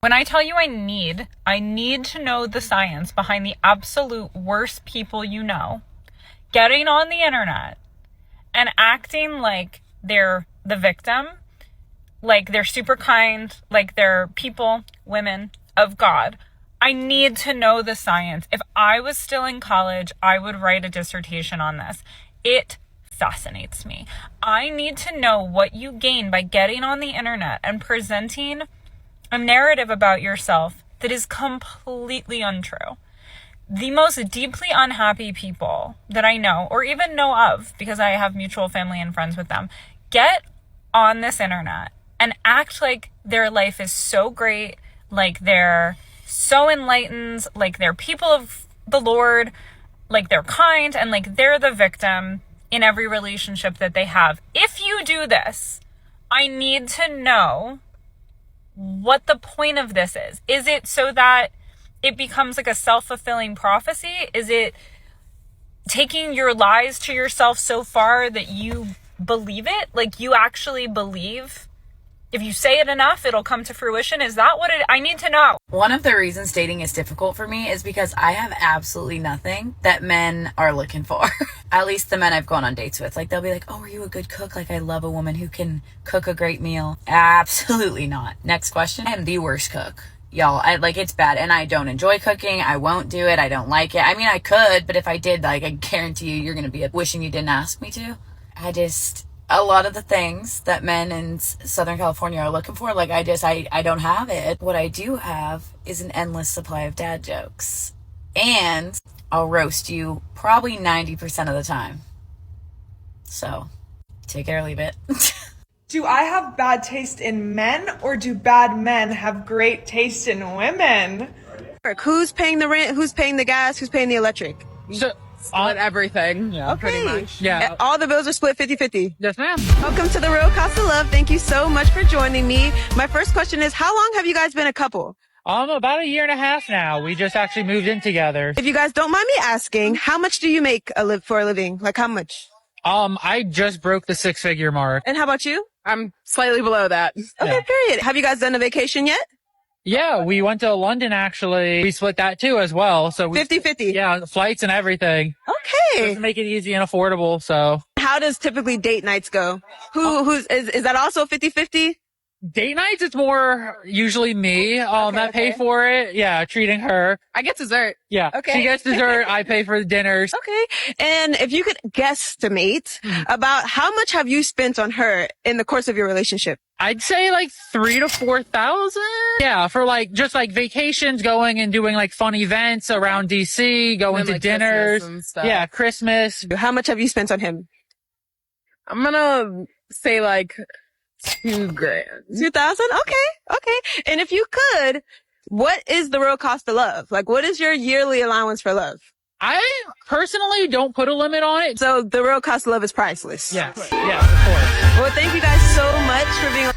When I tell you I need to know the science behind the absolute worst people you know, getting on the internet and acting like they're the victim, like they're super kind, like they're people, women of God. I need to know the science. If I was still in college, I would write a dissertation on this. It fascinates me. I need to know what you gain by getting on the internet and presenting a narrative about yourself that is completely untrue. The most deeply unhappy people that I know, or even know of, because I have mutual family and friends with them, get on this internet and act like their life is so great, like they're so enlightened, like they're people of the Lord, like they're kind, and like they're the victim in every relationship that they have. If you do this, I need to know what the point of this is. Is it so that it becomes like a self-fulfilling prophecy? Is it taking your lies to yourself so far that you believe it? Like you actually believe if you say it enough, it'll come to fruition? Is that what I need to know? One of the reasons dating is difficult for me is because I have absolutely nothing that men are looking for. At least the men I've gone on dates with. Like, they'll be like, oh, are you a good cook? Like, I love a woman who can cook a great meal. Absolutely not. Next question. I am the worst cook. Y'all, it's bad. And I don't enjoy cooking. I won't do it. I don't like it. I mean, I could, but if I did, I guarantee you're going to be wishing you didn't ask me to. A lot of the things that men in Southern California are looking for, I don't have it. What I do have is an endless supply of dad jokes. And I'll roast you probably 90% of the time. So, take it or leave it. Do I have bad taste in men, or do bad men have great taste in women? Who's paying the rent? Who's paying the gas? Who's paying the electric? On everything. Yeah, okay. Pretty much. Yeah. All the bills are split 50-50. Yes, ma'am. Welcome to The Real Cost of Love. Thank you so much for joining me. My first question is, how long have you guys been a couple? About a year and a half now. We just actually moved in together. If you guys don't mind me asking, how much do you make for a living? Like how much? I just broke the 6-figure mark. And how about you? I'm slightly below that. Okay, yeah. Period. Have you guys done a vacation yet? Yeah, we went to London, actually. We split that too as well. So 50-50. Yeah, flights and everything. Okay. Just to make it easy and affordable, so. How does typically date nights go? Is that also 50-50? Date nights, it's more usually me that pay for it. Yeah, treating her. I get dessert. Yeah. Okay. She gets dessert. I pay for the dinners. Okay. And if you could guesstimate about how much have you spent on her in the course of your relationship? I'd say $3,000 to $4,000. Yeah, for just vacations, going and doing fun events around DC, going to dinners. Christmas and stuff. Yeah, Christmas. How much have you spent on him? I'm gonna say $2,000. 2,000? Okay. And if you could, what is the real cost of love? What is your yearly allowance for love? I personally don't put a limit on it. So the real cost of love is priceless. Yes, of course. Well, thank you guys so much for being on.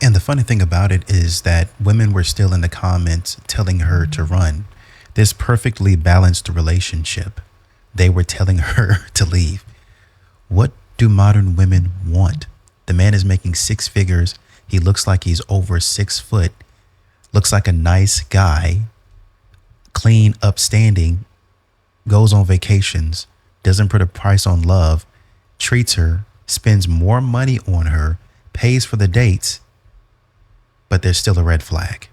And the funny thing about it is that women were still in the comments telling her to run. This perfectly balanced relationship, they were telling her to leave. What do modern women want? The man is making 6 figures. He looks like he's over 6 foot, looks like a nice guy, clean, upstanding, goes on vacations, doesn't put a price on love, treats her, spends more money on her, pays for the dates, but there's still a red flag.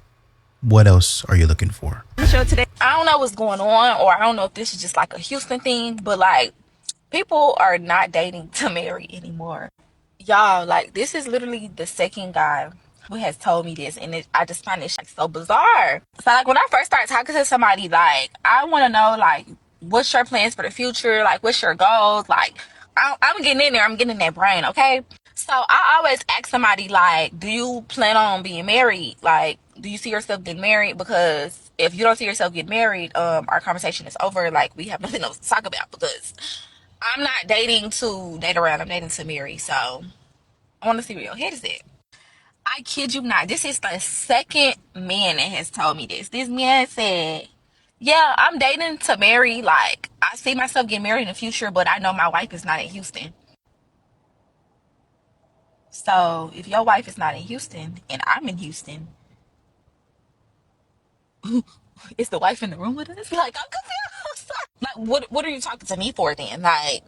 What else are you looking for? Show today. I don't know what's going on, or I don't know if this is just a Houston thing, but people are not dating to marry anymore. Y'all, this is literally the second guy who has told me this, and I just find it so bizarre. So when I first start talking to somebody, I want to know what's your plans for the future, what's your goals, I'm getting in there, I'm getting in that brain, okay? So I always ask somebody do you plan on being married? Do you see yourself getting married? Because if you don't see yourself getting married, our conversation is over. We have nothing else to talk about, because I'm not dating to date around, I'm dating to marry. So I want to see where your head is at. I kid you not, this is the second man that has told me this. This man said, yeah, I'm dating to marry. I see myself getting married in the future, but I know my wife is not in Houston. So if your wife is not in Houston and I'm in Houston, is the wife in the room with us? Like, I'm confused. Like, what are you talking to me for then? Like,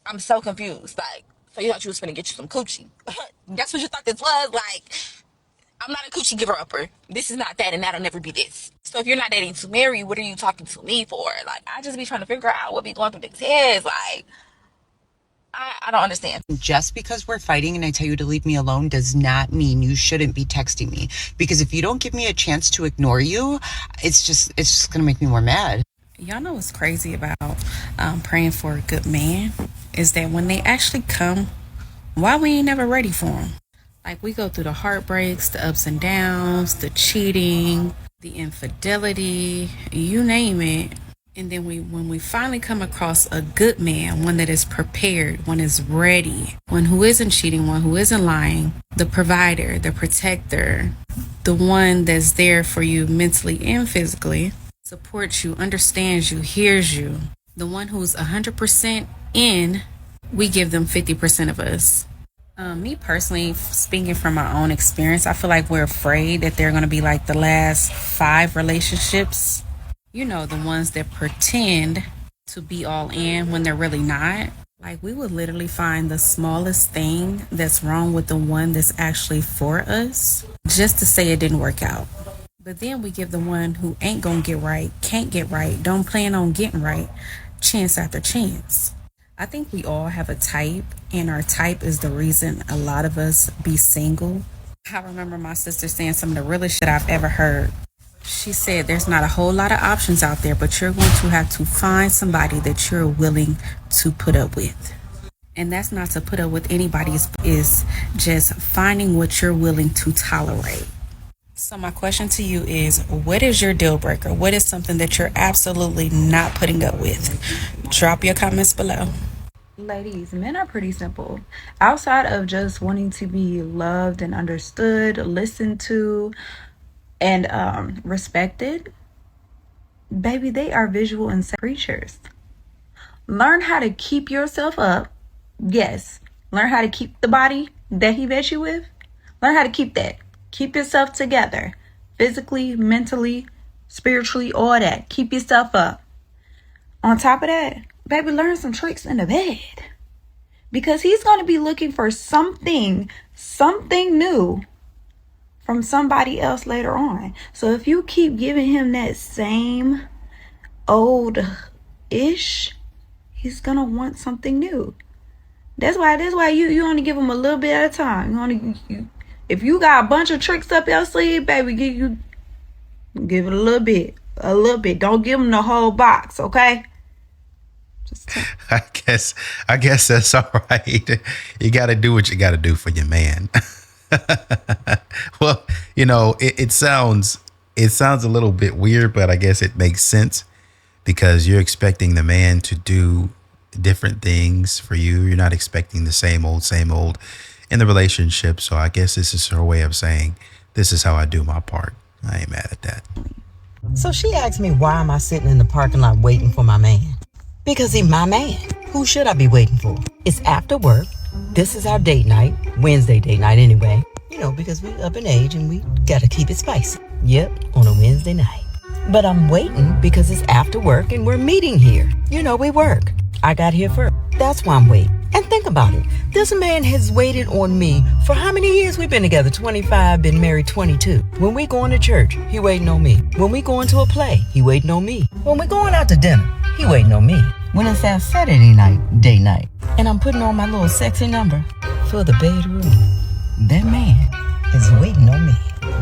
I'm so confused. Like, so you thought you was finna get you some coochie? That's what you thought this was? Like, I'm not a coochie giver upper. This is not that, and that'll never be this. So if you're not dating to marry, what are you talking to me for? Like, I just be trying to figure out what be going through the heads. Like, I don't understand. Just because we're fighting and I tell you to leave me alone does not mean you shouldn't be texting me. Because if you don't give me a chance to ignore you, it's just gonna make me more mad. Y'all know what's crazy about praying for a good man is that when they actually come, why we ain't never ready for them? Like, we go through the heartbreaks, the ups and downs, the cheating, the infidelity, you name it. And then when we finally come across a good man, one that is prepared, one is ready, one who isn't cheating, one who isn't lying, the provider, the protector, the one that's there for you mentally and physically, supports you, understands you, hears you, the one who's 100% in, we give them 50% of us. Me personally, speaking from my own experience, I feel like we're afraid that they're going to be like the last 5 relationships. You know, the ones that pretend to be all in when they're really not. Like, we would literally find the smallest thing that's wrong with the one that's actually for us just to say it didn't work out. But then we give the one who ain't gonna get right, can't get right, don't plan on getting right, chance after chance. I think we all have a type, and our type is the reason a lot of us be single. I remember my sister saying some of the realest shit I've ever heard. She said there's not a whole lot of options out there, but you're going to have to find somebody that you're willing to put up with. And that's not to put up with anybody, is just finding what you're willing to tolerate. So my question to you is, what is your deal breaker? What is something that you're absolutely not putting up with? Drop your comments below. Ladies, men are pretty simple. Outside of just wanting to be loved and understood, listened to, and respected, baby, they are visual and creatures. Learn how to keep yourself up. Yes. Learn how to keep the body that he met you with. Learn how to keep that. Keep yourself together. Physically, mentally, spiritually, all that. Keep yourself up. On top of that, baby, learn some tricks in the bed. Because he's going to be looking for something new from somebody else later on. So if you keep giving him that same old-ish, he's going to want something new. That's why you only give him a little bit at a time. If you got a bunch of tricks up your sleeve, baby, give it a little bit. Don't give him the whole box, okay? I guess that's all right. You got to do what you got to do for your man. Well, you know, it sounds a little bit weird, but I guess it makes sense because you're expecting the man to do different things for you. You're not expecting the same old in the relationship. So I guess this is her way of saying, this is how I do my part. I ain't mad at that. So she asked me, why am I sitting in the parking lot waiting for my man? Because he's my man. Who should I be waiting for? It's after work. This is our date night. Wednesday date night anyway. You know, because we up in age and we gotta keep it spicy. Yep, on a Wednesday night. But I'm waiting because it's after work and we're meeting here. You know, we work. I got here first. That's why I'm waiting. And think about it. This man has waited on me for how many years we've been together? 25, been married 22. When we going to church, he waiting on me. When we going to a play, he waiting on me. When we going out to dinner, he waiting on me. When it's our Saturday night, date night, and I'm putting on my little sexy number for the bedroom, that man is waiting on me.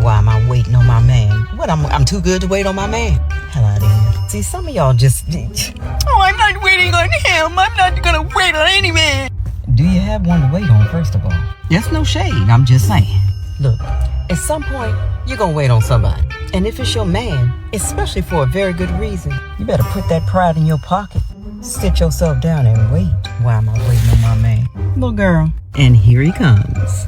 Why am I waiting on my man? What, I'm too good to wait on my man? Hell out of here. See, some of y'all just, I'm not waiting on him. I'm not gonna wait on any man. Do you have one to wait on, first of all? That's no shade, I'm just saying. Look, at some point, you're gonna wait on somebody. And if it's your man, especially for a very good reason, you better put that pride in your pocket. Sit yourself down and wait. Why am I waiting on my man? Little girl. And here he comes.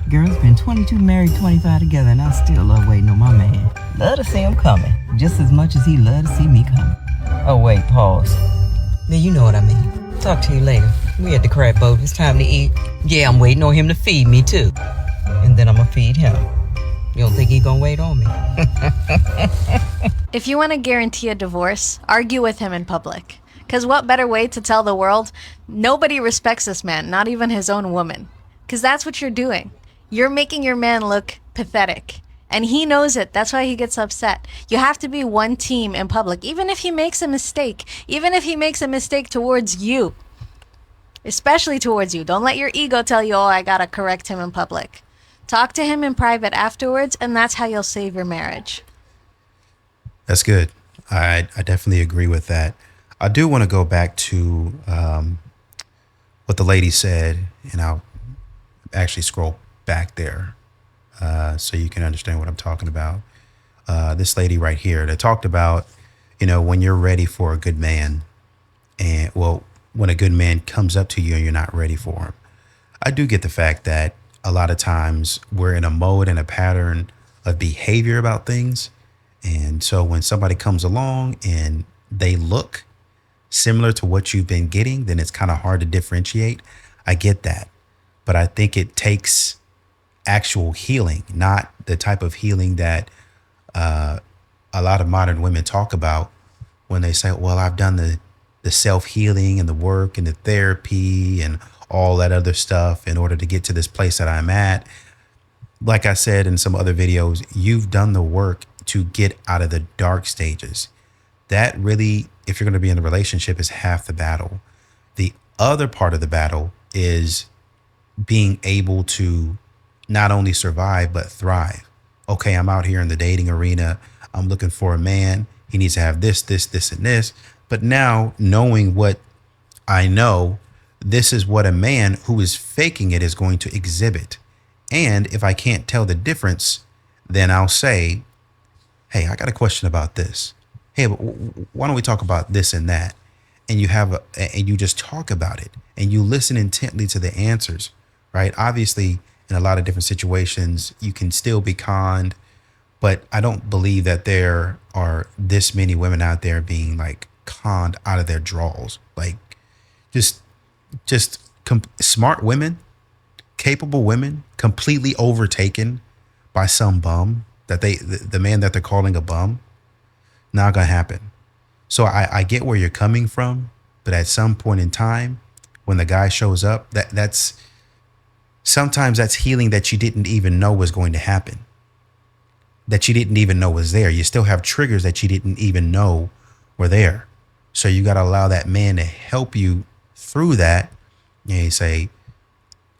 Girl's been 22 married, 25 together, and I still love waiting on my man. Love to see him coming, just as much as he love to see me coming. Oh wait, pause. Now you know what I mean. Talk to you later. We at the crab boat. It's time to eat. Yeah, I'm waiting on him to feed me too. And then I'm gonna feed him. You don't think he gonna wait on me? If you want to guarantee a divorce, argue with him in public. Because what better way to tell the world, nobody respects this man, not even his own woman. Because that's what you're doing. You're making your man look pathetic. And he knows it. That's why he gets upset. You have to be one team in public, even if he makes a mistake. Even if he makes a mistake towards you. Especially towards you. Don't let your ego tell you, oh, I gotta correct him in public. Talk to him in private afterwards, and that's how you'll save your marriage. That's good. I definitely agree with that. I do want to go back to what the lady said, and I'll actually scroll back there so you can understand what I'm talking about. This lady right here that talked about, when you're ready for a good man, and when a good man comes up to you and you're not ready for him. I do get the fact that a lot of times we're in a mode and a pattern of behavior about things. And so when somebody comes along and they look similar to what you've been getting, then it's kind of hard to differentiate. I get that. But I think it takes actual healing, not the type of healing that a lot of modern women talk about when they say, well, I've done the self-healing and the work and the therapy and all that other stuff in order to get to this place that I'm at. Like I said in some other videos, you've done the work to get out of the dark stages. That really, if you're going to be in a relationship, is half the battle. The other part of the battle is being able to not only survive, but thrive. Okay, I'm out here in the dating arena. I'm looking for a man. He needs to have this, this, this, and this. But now knowing what I know, this is what a man who is faking it is going to exhibit. And if I can't tell the difference, then I'll say, hey, I got a question about this. Hey, why don't we talk about this and that? And you just talk about it and you listen intently to the answers, right? Obviously, in a lot of different situations, you can still be conned, but I don't believe that there are this many women out there being like conned out of their draws. Like just smart women, capable women, completely overtaken by some bum that the man that they're calling a bum. Not gonna happen. So I get where you're coming from, but at some point in time, when the guy shows up, that's sometimes that's healing that you didn't even know was going to happen, that you didn't even know was there. You still have triggers that you didn't even know were there. So you got to allow that man to help you through that. And you say,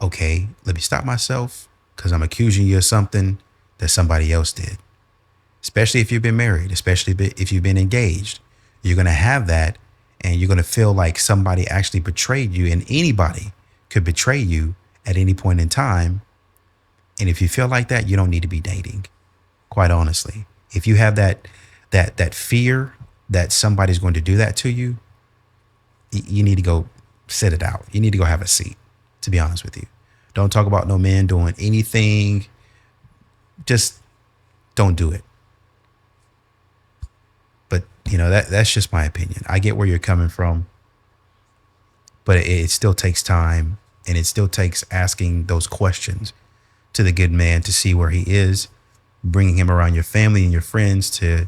okay, let me stop myself because I'm accusing you of something that somebody else did. Especially if you've been married, especially if you've been engaged, you're going to have that and you're going to feel like somebody actually betrayed you, and anybody could betray you at any point in time. And if you feel like that, you don't need to be dating, quite honestly. If you have that fear that somebody's going to do that to you, you need to go sit it out. You need to go have a seat, to be honest with you. Don't talk about no man doing anything. Just don't do it. But, that's just my opinion. I get where you're coming from, but it still takes time, and it still takes asking those questions to the good man to see where he is, bringing him around your family and your friends to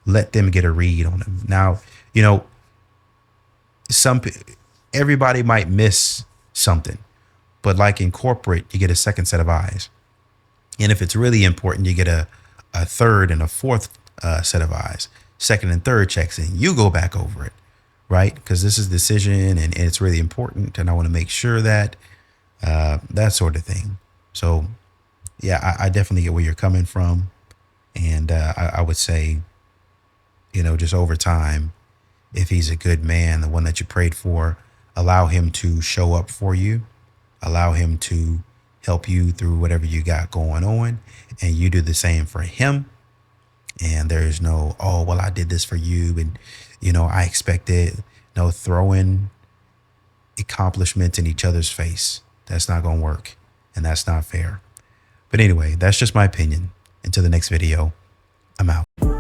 let them get a read on him. Now, everybody might miss something, but like in corporate, you get a second set of eyes. And if it's really important, you get a third and a fourth set of eyes. Second and third checks in. You go back over it, right? Because this is a decision and it's really important. And I want to make sure that that sort of thing. So, yeah, I definitely get where you're coming from. And I would say, just over time, if he's a good man, the one that you prayed for, allow him to show up for you. Allow him to help you through whatever you got going on. And you do the same for him. And there's no, oh, well, I did this for you. And, I expected no throwing accomplishments in each other's face. That's not going to work. And that's not fair. But anyway, that's just my opinion. Until the next video, I'm out.